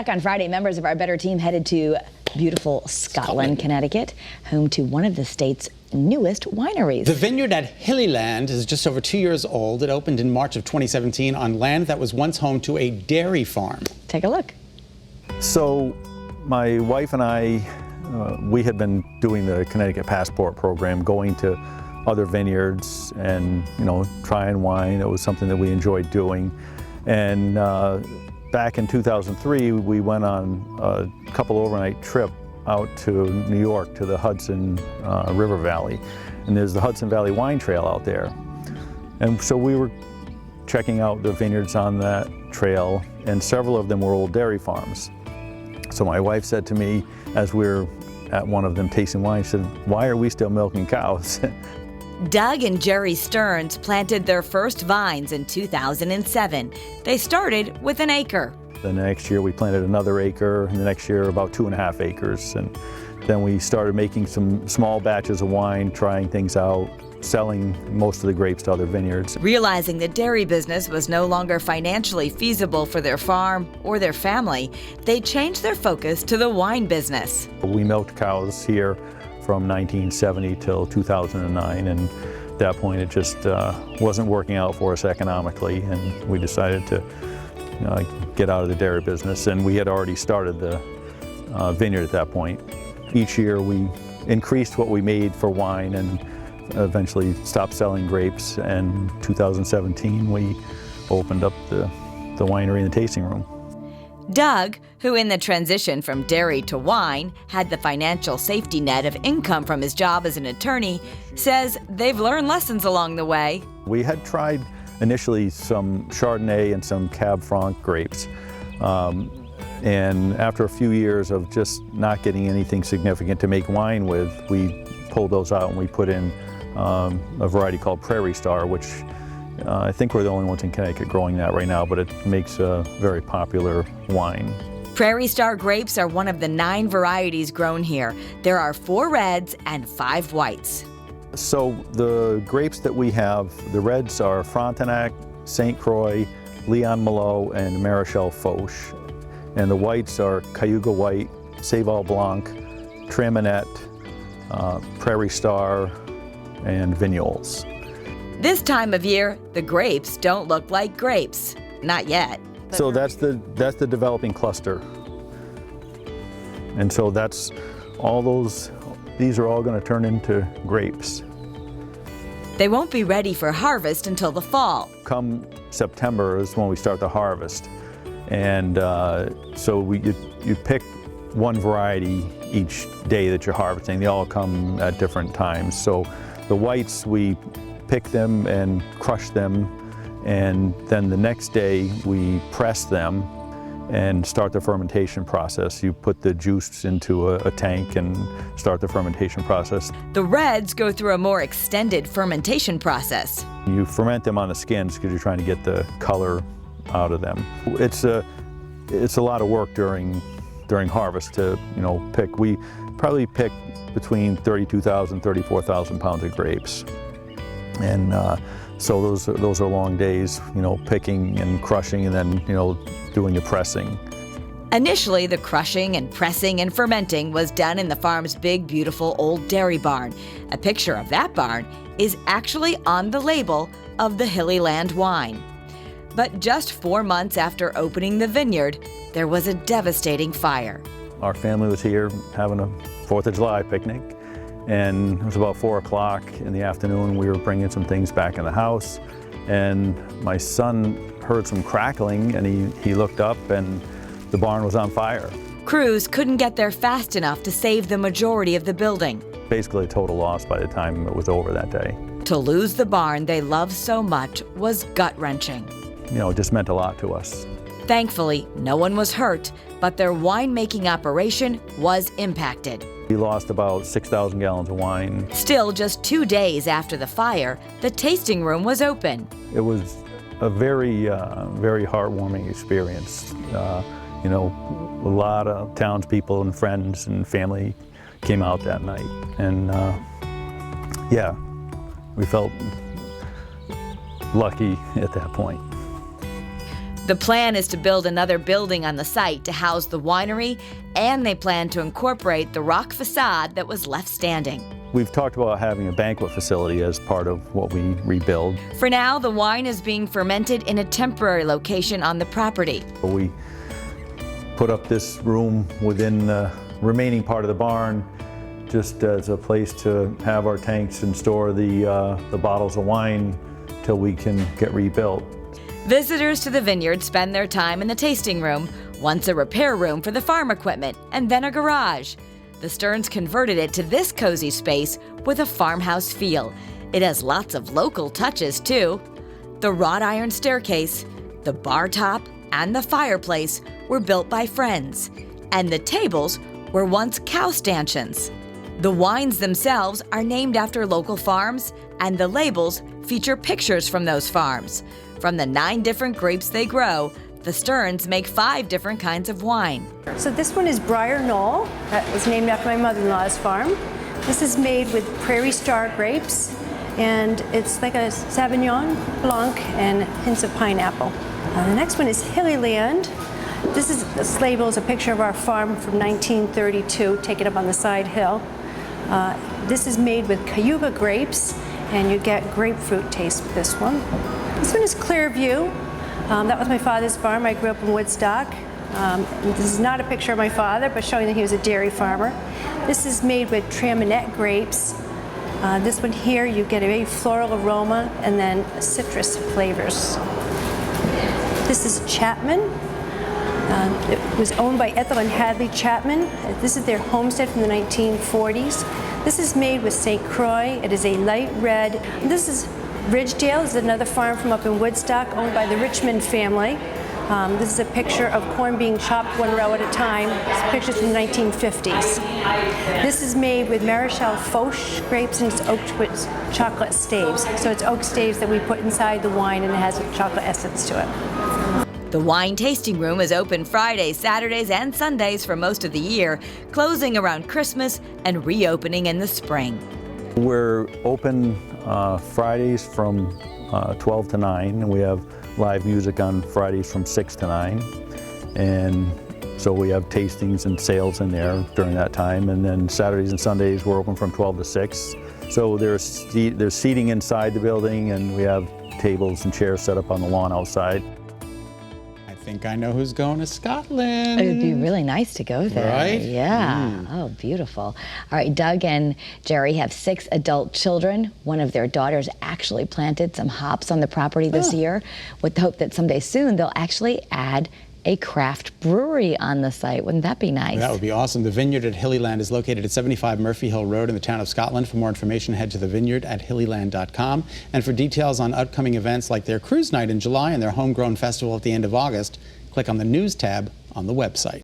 Back on Friday, members of our Better team headed to beautiful Scotland, Connecticut, home to one of the state's newest wineries. The Vineyard at Hilly Land is just over 2 years old. It opened in March of 2017 on land that was once home to a dairy farm. Take a look. So my wife and I, we had been doing the Connecticut Passport program, going to other vineyards and, trying wine. It was something that we enjoyed doing. And back in 2003, we went on a couple overnight trip out to New York to the Hudson River Valley. And there's the Hudson Valley Wine Trail out there. And so we were checking out the vineyards on that trail, and several of them were old dairy farms. So my wife said to me, as we were at one of them tasting wine, she said, "Why are we still milking cows?" Doug and Jerry Stearns planted their first vines in 2007. They started with an acre. The next year we planted another acre, and the next year about 2.5 acres. And then we started making some small batches of wine, trying things out, selling most of the grapes to other vineyards. Realizing the dairy business was no longer financially feasible for their farm or their family, they changed their focus to the wine business. We milked cows here from 1970 till 2009, and at that point it just wasn't working out for us economically, and we decided to get out of the dairy business. And we had already started the vineyard at that point. Each year we increased what we made for wine and eventually stopped selling grapes, and 2017 we opened up the winery and the tasting room. Doug, who in the transition from dairy to wine had the financial safety net of income from his job as an attorney, says they've learned lessons along the way. We had tried initially some Chardonnay and some Cab Franc grapes. And after a few years of just not getting anything significant to make wine with, we pulled those out and we put in a variety called Prairie Star, which I think we're the only ones in Connecticut growing that right now, but it makes a very popular wine. Prairie Star grapes are one of the 9 varieties grown here. There are 4 reds and 5 whites. So the grapes that we have, the reds are Frontenac, St. Croix, Leon Malo, and Marichal Foch. And the whites are Cayuga White, Saval Blanc, Traminette, Prairie Star, and Vignoles. This time of year, the grapes don't look like grapes. Not yet. So that's the developing cluster. And so that's all those, these are all going to turn into grapes. They won't be ready for harvest until the fall. Come September is when we start the harvest. And so you pick one variety each day that you're harvesting. They all come at different times. So the whites, we pick them and crush them, and then the next day we press them and start the fermentation process. You put the juice into a tank and start the fermentation process. The reds go through a more extended fermentation process. You ferment them on the skins because you're trying to get the color out of them. It's a lot of work during harvest to pick. We probably pick between 32,000, 34,000 pounds of grapes. And so those are long days, picking and crushing, and then, doing the pressing. Initially, the crushing and pressing and fermenting was done in the farm's big, beautiful old dairy barn. A picture of that barn is actually on the label of the Hilly Land wine. But just 4 months after opening the vineyard, there was a devastating fire. Our family was here having a 4th of July picnic, and it was about 4 o'clock in the afternoon. We were bringing some things back in the house, and my son heard some crackling, and he looked up, and the barn was on fire. Crews couldn't get there fast enough to save the majority of the building. Basically a total loss by the time it was over that day. To lose the barn they loved so much was gut-wrenching. It just meant a lot to us. Thankfully, no one was hurt, but their winemaking operation was impacted. We lost about 6,000 gallons of wine. Still, just 2 days after the fire, the tasting room was open. It was a very, very heartwarming experience. A lot of townspeople and friends and family came out that night. And yeah, we felt lucky at that point. The plan is to build another building on the site to house the winery, and they plan to incorporate the rock facade that was left standing. We've talked about having a banquet facility as part of what we rebuild. For now, the wine is being fermented in a temporary location on the property. We put up this room within the remaining part of the barn just as a place to have our tanks and store the bottles of wine till we can get rebuilt. Visitors to the vineyard spend their time in the tasting room, once a repair room for the farm equipment, and then a garage. The Stearns converted it to this cozy space with a farmhouse feel. It has lots of local touches, too. The wrought iron staircase, the bar top, and the fireplace were built by friends, and the tables were once cow stanchions. The wines themselves are named after local farms, and the labels feature pictures from those farms. From the 9 different grapes they grow, the Stearns make 5 different kinds of wine. So this one is Briar Knoll. That was named after my mother-in-law's farm. This is made with Prairie Star grapes, and it's like a Sauvignon Blanc and hints of pineapple. The next one is Hilly Land. This label is a picture of our farm from 1932, taken up on the side hill. This is made with Cayuga grapes, and you get grapefruit taste with this one. This one is Clearview. That was my father's farm. I grew up in Woodstock. This is not a picture of my father, but showing that he was a dairy farmer. This is made with Traminette grapes. This one here, you get a very floral aroma and then citrus flavors. This is Chapman. It was owned by Ethel and Hadley Chapman. This is their homestead from the 1940s. This is made with St. Croix. It is a light red. This is Ridgedale. This is another farm from up in Woodstock, owned by the Richmond family. This is a picture of corn being chopped 1 row at a time. This picture's from the 1950s. This is made with Maréchal Foch grapes, and it's oaked with chocolate staves. So it's oak staves that we put inside the wine, and it has a chocolate essence to it. The wine tasting room is open Fridays, Saturdays, and Sundays for most of the year, closing around Christmas and reopening in the spring. We're open Fridays from 12 to 9, and we have live music on Fridays from 6 to 9. And so we have tastings and sales in there during that time. And then Saturdays and Sundays, we're open from 12 to 6. So there's seating inside the building, and we have tables and chairs set up on the lawn outside. I think I know who's going to Scotland. It would be really nice to go there. Right? Yeah. Oh, beautiful. All right, Doug and Jerry have 6 adult children. One of their daughters actually planted some hops on the property this year with the hope that someday soon they'll actually add a craft brewery on the site. Wouldn't that be nice? That would be awesome. The Vineyard at Hilly Land is located at 75 Murphy Hill Road in the town of Scotland. For more information, head to the Vineyard at hillyland.com. And for details on upcoming events like their cruise night in July and their homegrown festival at the end of August, click on the News tab on the website.